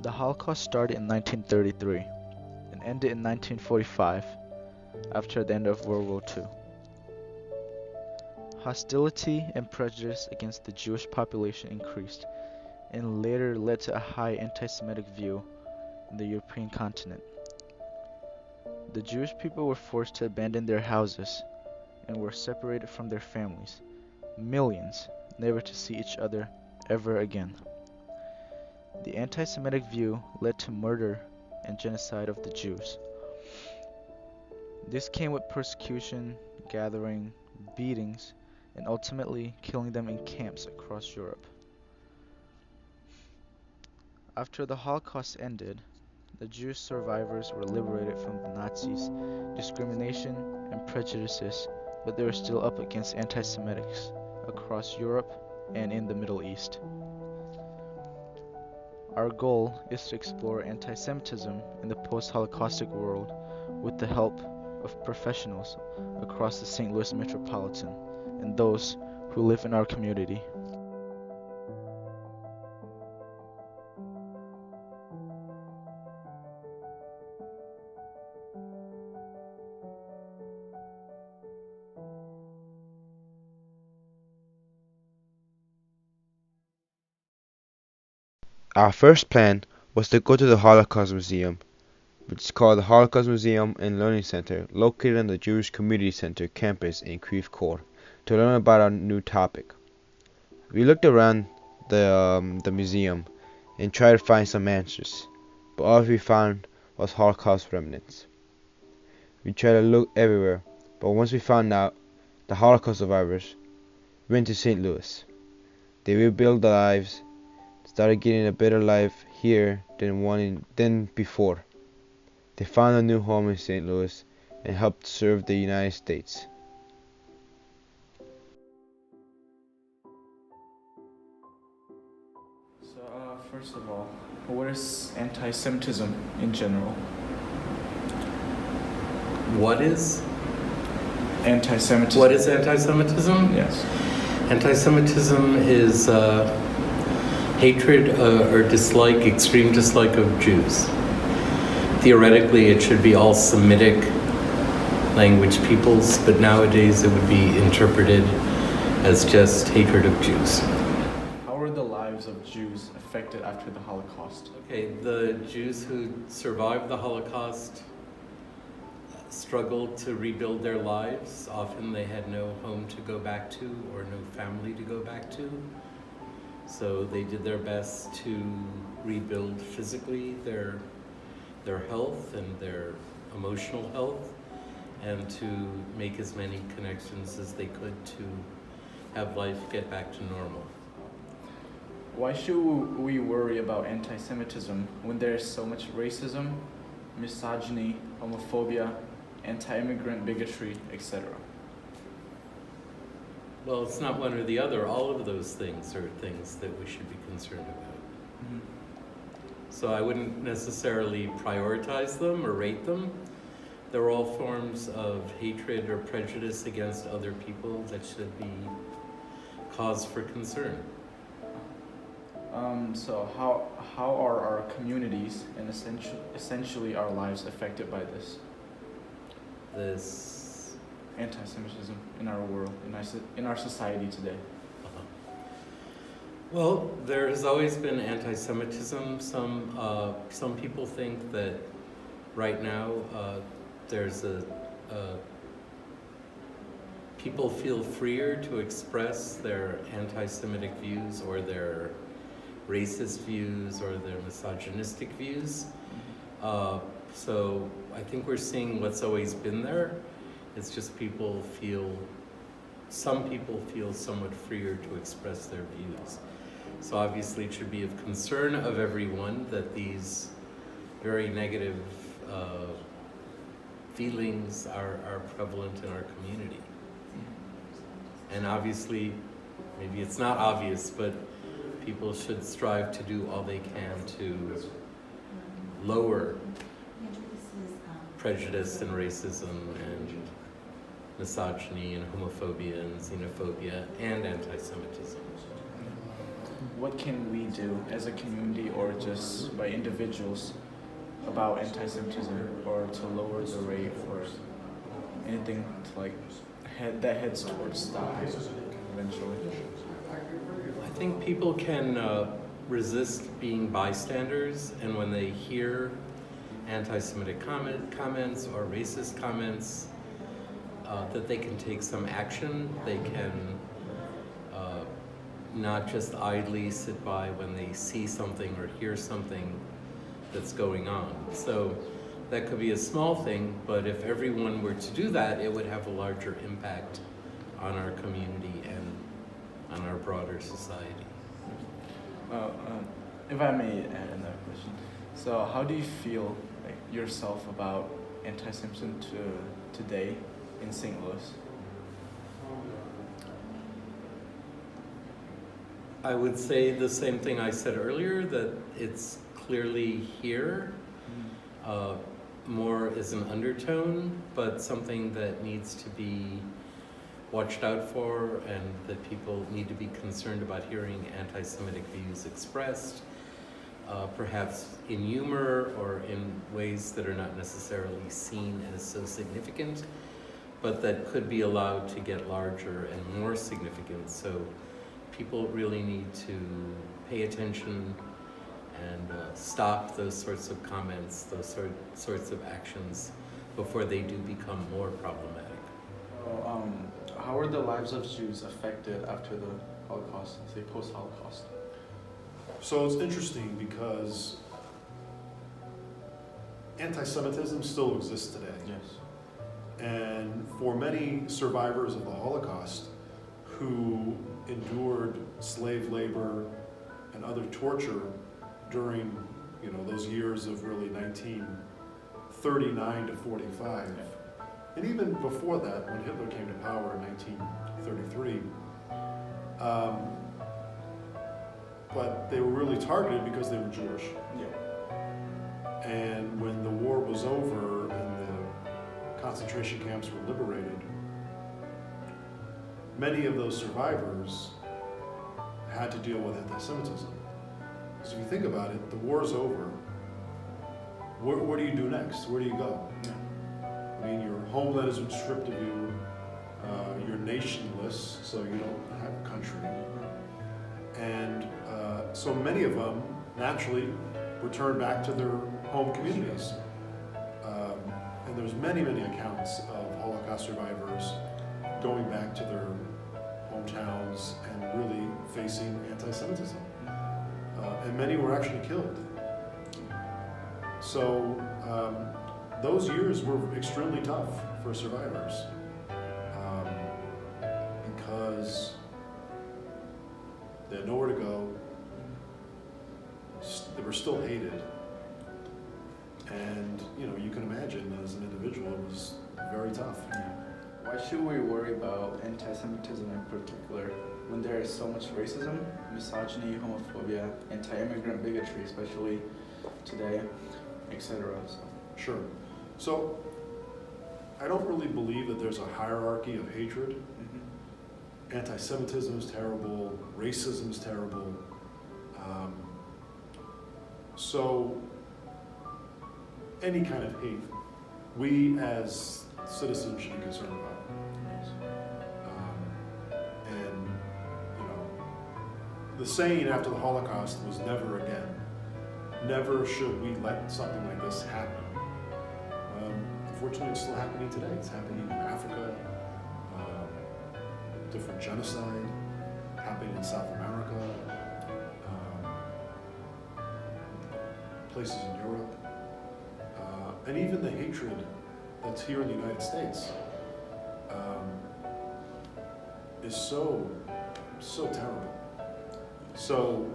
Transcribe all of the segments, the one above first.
The Holocaust started in 1933 and ended in 1945 after the end of World War II. Hostility and prejudice against the Jewish population increased and later led to a high anti-Semitic view in the European continent. The Jewish people were forced to abandon their houses and were separated from their families, millions, never to see each other ever again. The anti-Semitic view led to murder and genocide of the Jews. This came with persecution, gathering, beatings, and ultimately killing them in camps across Europe. After the Holocaust ended, the Jewish survivors were liberated from the Nazis' discrimination and prejudices, but they were still up against anti-Semitics across Europe and in the Middle East. Our goal is to explore anti-Semitism in the post-Holocaustic world with the help of professionals across the St. Louis metropolitan and those who live in our community. Our first plan was to go to the Holocaust Museum, which is called the Holocaust Museum and Learning Center, located on the Jewish Community Center campus in Creve Coeur, to learn about our new topic. We looked around the museum and tried to find some answers, but all we found was Holocaust remnants. We tried to look everywhere, but once we found out the Holocaust survivors went to St. Louis. They rebuilt their lives, started getting a better life here than before. They found a new home in St. Louis and helped serve the United States. So, first of all, what is anti-Semitism in general? What is? Anti-Semitism. What is anti-Semitism? Yes. Anti-Semitism is hatred or dislike, extreme dislike of Jews. Theoretically, it should be all Semitic language peoples, but nowadays it would be interpreted as just hatred of Jews. How were the lives of Jews affected after the Holocaust? Okay, the Jews who survived the Holocaust struggled to rebuild their lives. Often they had no home to go back to or no family to go back to. So they did their best to rebuild physically their health and their emotional health, and to make as many connections as they could to have life get back to normal. Why should we worry about anti-Semitism when there is so much racism, misogyny, homophobia, anti-immigrant bigotry, etc.? Well, it's not one or the other. All of those things are things that we should be concerned about. Mm-hmm. So I wouldn't necessarily prioritize them or rate them. They're all forms of hatred or prejudice against other people that should be cause for concern. So how are our communities and essentially our lives affected by This anti-Semitism in our world, in our society today? Well, there has always been anti-Semitism. Some people think that right now there's people feel freer to express their anti-Semitic views or their racist views or their misogynistic views. So I think we're seeing what's always been there. It's just some people feel somewhat freer to express their views. So obviously it should be of concern of everyone that these very negative feelings are prevalent in our community. And obviously, maybe it's not obvious, but people should strive to do all they can to lower prejudice and racism and misogyny and homophobia and xenophobia and anti-Semitism. what can we do as a community or just by individuals about anti-Semitism or to lower the rate or anything to like that heads towards stopping it eventually? I think people can resist being bystanders, and when they hear anti-Semitic comments or racist comments, that they can take some action. They can not just idly sit by when they see something or hear something that's going on. So that could be a small thing, but if everyone were to do that, it would have a larger impact on our community and on our broader society. If I may add another question, so how do you feel like yourself about anti-Semitism today in St. Louis? I would say the same thing I said earlier, that it's clearly here. More is an undertone, but something that needs to be watched out for, and that people need to be concerned about hearing anti-Semitic views expressed, perhaps in humor or in ways that are not necessarily seen as so significant, but that could be allowed to get larger and more significant. So people really need to pay attention and stop those sorts of comments, those sorts of actions before they do become more problematic. How were the lives of Jews affected after the Holocaust, say post-Holocaust? So it's interesting because anti-Semitism still exists today. Yes. And for many survivors of the Holocaust who endured slave labor and other torture during, those years of really 1939 to 45, and even before that, when Hitler came to power in 1933, but they were really targeted because they were Jewish. Yeah. And when the war was over and the concentration camps were liberated, many of those survivors had to deal with anti-Semitism. So if you think about it, the war's over. What do you do next? Where do you go? Yeah. I mean, your homeland has been stripped of you. You're nationless, so you don't have a country. And so many of them naturally returned back to their home communities. And there's many, many accounts of Holocaust survivors going back to their hometowns and really facing anti-Semitism. And many were actually killed. So those years were extremely tough for survivors because they had nowhere to go. They were still hated. And, you can imagine as an individual, it was very tough. Yeah. Why should we worry about anti-Semitism in particular when there is so much racism, misogyny, homophobia, anti-immigrant bigotry, especially today, etc.? Sure. So, I don't really believe that there's a hierarchy of hatred. Mm-hmm. Anti-Semitism is terrible, racism is terrible. So, any kind of hate, we as citizens should be concerned about. And, the saying after the Holocaust was never again. Never should we let something like this happen. Unfortunately, it's still happening today. It's happening in Africa, different genocide, happening in South America, places in Europe, and even the hatred that's here in the United States is so terrible. So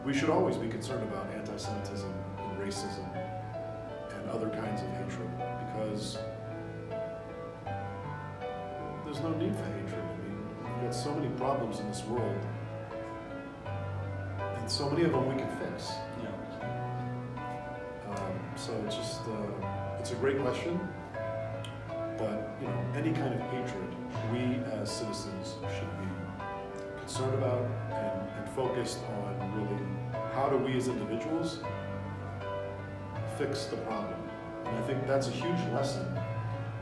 we should always be concerned about anti-Semitism and racism and other kinds of hatred, because there's no need for hatred. I mean, we've got so many problems in this world, and so many of them we can fix. Yeah. So it's just, it's a great question, but any kind of hatred, we as citizens should be concerned about and focused on really how do we as individuals fix the problem. And I think that's a huge lesson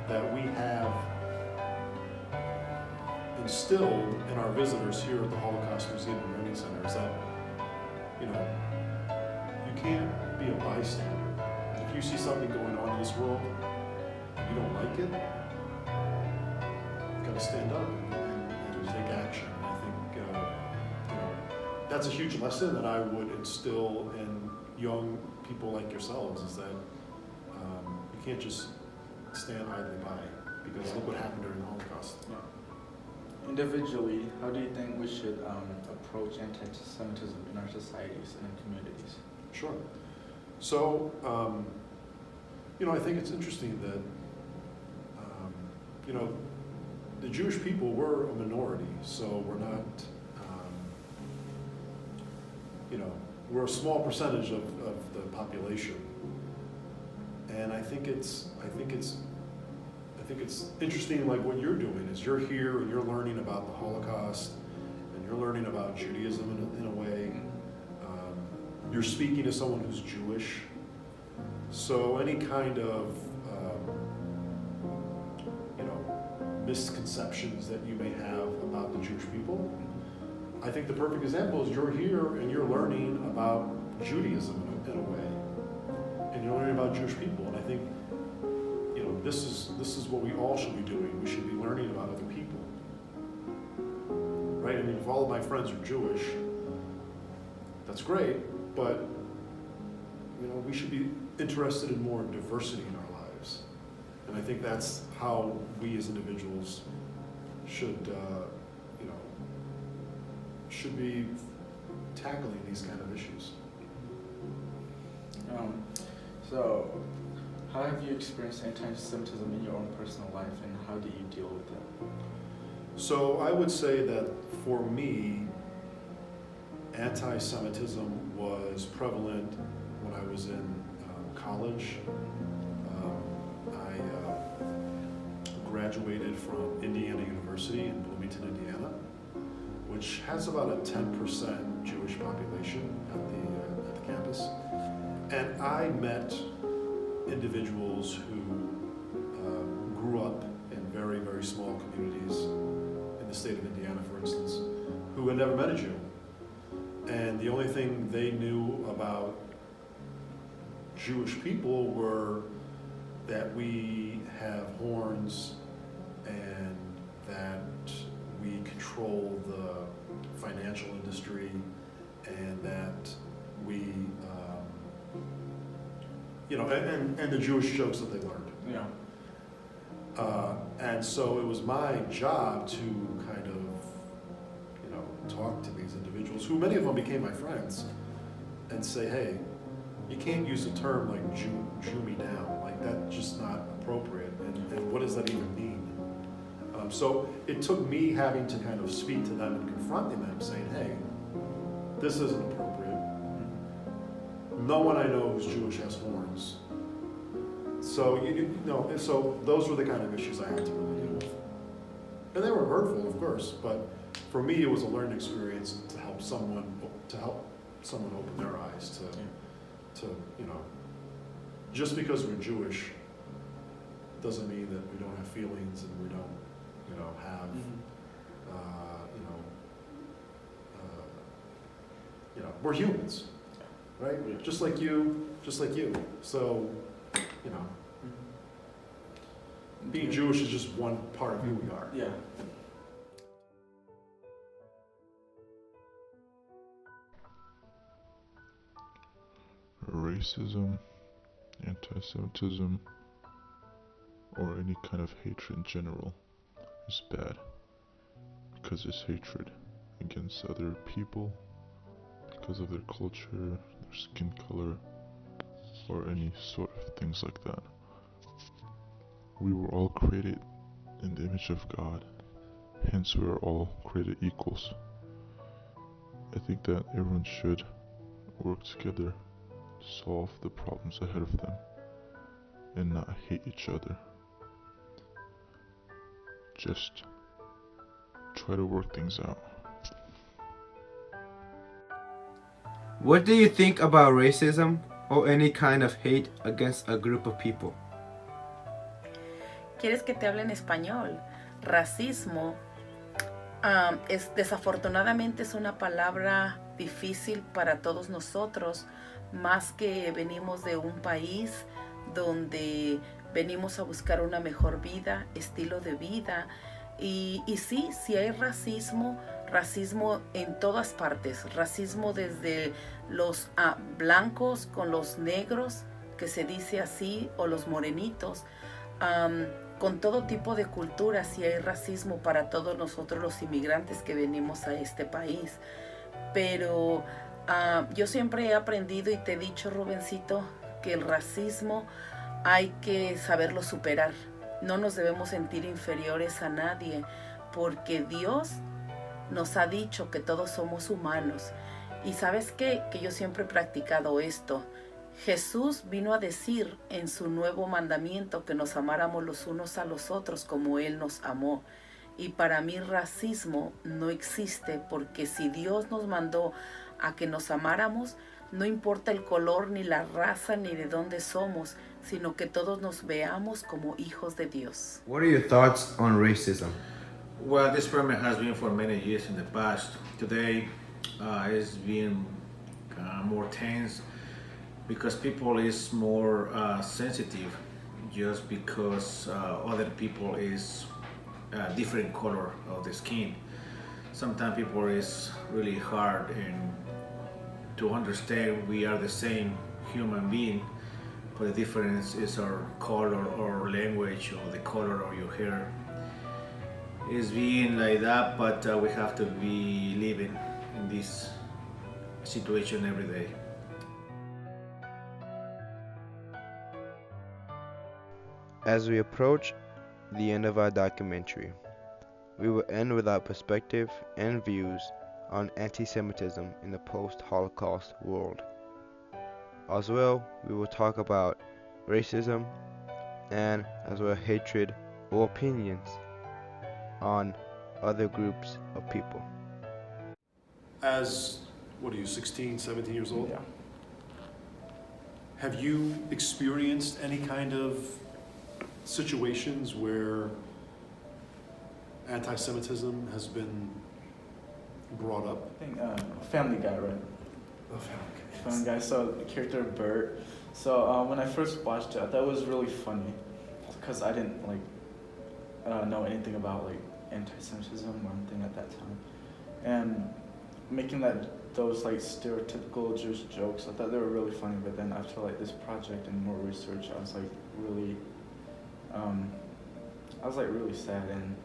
that we have instilled in our visitors here at the Holocaust Museum and Learning Center is that, you know, you can't be a bystander. If you see something going on in this world, and you don't like it, you've got to stand up and take action. And I think, you know, that's a huge lesson that I would instill in young people like yourselves, is that you can't just stand idly by, because look what happened during the Holocaust. Yeah. Individually, how do you think we should approach anti-Semitism in our societies and in communities? Sure. So, you know, I think it's interesting that, you know, the Jewish people were a minority, so we're not, you know, we're a small percentage of the population. And I think it's interesting, like what you're doing is you're here and you're learning about the Holocaust and you're learning about Judaism in a way. You're speaking to someone who's Jewish. So any kind of, you know, misconceptions that you may have about the Jewish people, I think the perfect example is you're here and you're learning about Judaism in a way. And you're learning about Jewish people. And I think, you know, this is what we all should be doing. We should be learning about other people. Right? I mean, if all of my friends are Jewish, that's great, but, you know, we should be interested in more diversity in our lives. And I think that's how we as individuals should, you know, should be tackling these kind of issues. So, how have you experienced anti-Semitism in your own personal life, and how do you deal with it? So I would say that for me, anti-Semitism was prevalent when I was in college. I graduated from Indiana University in Bloomington, Indiana, which has about a 10% Jewish population at the campus. And I met individuals who grew up in very, very small communities in the state of Indiana, for instance, who had never met a Jew. And the only thing they knew about Jewish people were that we have horns and that we control the financial industry and that we, you know, and the Jewish jokes that they learned. Yeah. And so it was my job to kind of, you know, talk to these individuals, who many of them became my friends, and say, hey, you can't use a term like Jew me down, like that's just not appropriate, and what does that even mean? So it took me having to kind of speak to them and confronting them, saying, hey, this isn't appropriate. No one I know who's Jewish has horns. So, you know, so those were the kind of issues I had to really deal with. And they were hurtful, of course, but for me it was a learning experience to help someone open their eyes to, you know, just because we're Jewish doesn't mean that we don't have feelings and we don't, you know, have, you know, we're humans, right? Yeah. Just like you. So, you know, being Jewish is just one part of who we are. Yeah. Racism, anti-Semitism, or any kind of hatred in general is bad, because it's hatred against other people because of their culture, their skin color, or any sort of things like that. We were all created in the image of God, hence we are all created equals. I think that everyone should work together to solve the problems ahead of them and not hate each other. Just try to work things out. What do you think about racism or any kind of hate against a group of people? ¿Quieres que te hable en español? Racismo desafortunadamente es una palabra difícil para todos nosotros, más que venimos de un país donde venimos a buscar una mejor vida, estilo de vida. Y sí, sí hay racismo, racismo en todas partes, racismo desde los blancos con los negros, que se dice así, o los morenitos, con todo tipo de culturas, y hay racismo para todos nosotros los inmigrantes que venimos a este país. Pero yo siempre he aprendido y te he dicho, Rubencito, que el racismo hay que saberlo superar. No nos debemos sentir inferiores a nadie, porque Dios nos ha dicho que todos somos humanos. Y ¿sabes qué? Que yo siempre he practicado esto. Jesús vino a decir en su nuevo mandamiento que nos amáramos los unos a los otros como Él nos amó. Y para mí racismo no existe, porque si Dios nos mandó a que nos amáramos, no importa el color, ni la raza, ni de dónde somos, sino que todos nos veamos como hijos de Dios. What are your thoughts on racism? Well, this problem has been for many years in the past. Today, it's been more tense because people is more sensitive just because other people is different color of the skin. Sometimes people is really hard and to understand we are the same human being, but the difference is our color or language or the color of your hair. It's being like that, but we have to be living in this situation every day. As we approach the end of our documentary, we will end with our perspective and views on anti-Semitism in the post-Holocaust world. As well, we will talk about racism and as well hatred or opinions on other groups of people. As, what are you, 16, 17 years old? Yeah. Have you experienced any kind of situations where anti-Semitism has been brought up? I think Family Guy, right? Oh, okay. Family Guy. So the character Bert. So when I first watched it, I thought it was really funny because I didn't know anything about anti-Semitism or anything at that time, and making those stereotypical Jewish jokes, I thought they were really funny. But then after this project and more research, I was really really sad and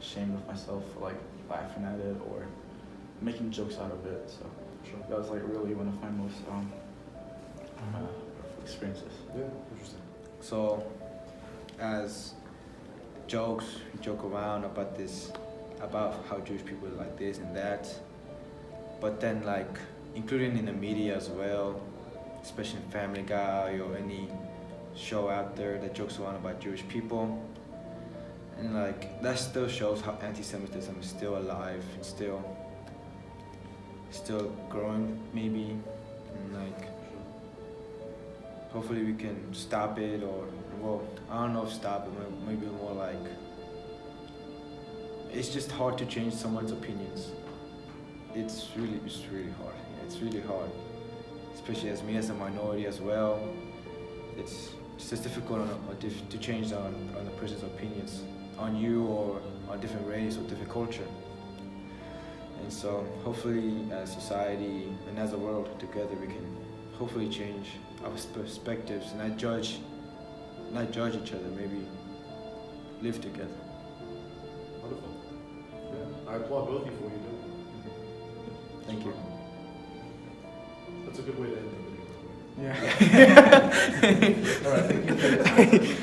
ashamed of myself for laughing at it or making jokes out of it. So that was really one of my most hurtful experiences. Yeah, interesting. So, as jokes, we joke around about this, about how Jewish people are like this and that. But then, including in the media as well, especially in Family Guy or any show out there that jokes around about Jewish people. And that still shows how anti-Semitism is still alive and still growing maybe. And hopefully we can stop it, or well, I don't know if stop it, maybe more it's just hard to change someone's opinions. It's really hard. It's really hard, especially as me as a minority as well. It's just difficult to change on a person's opinions on you or on different race or different culture. And so hopefully as society and as a world together we can hopefully change our perspectives and not judge each other, maybe live together. Wonderful. Yeah, I applaud both of you for what you do. Thank you. That's a good way to end the video. Yeah. All right. Thank you.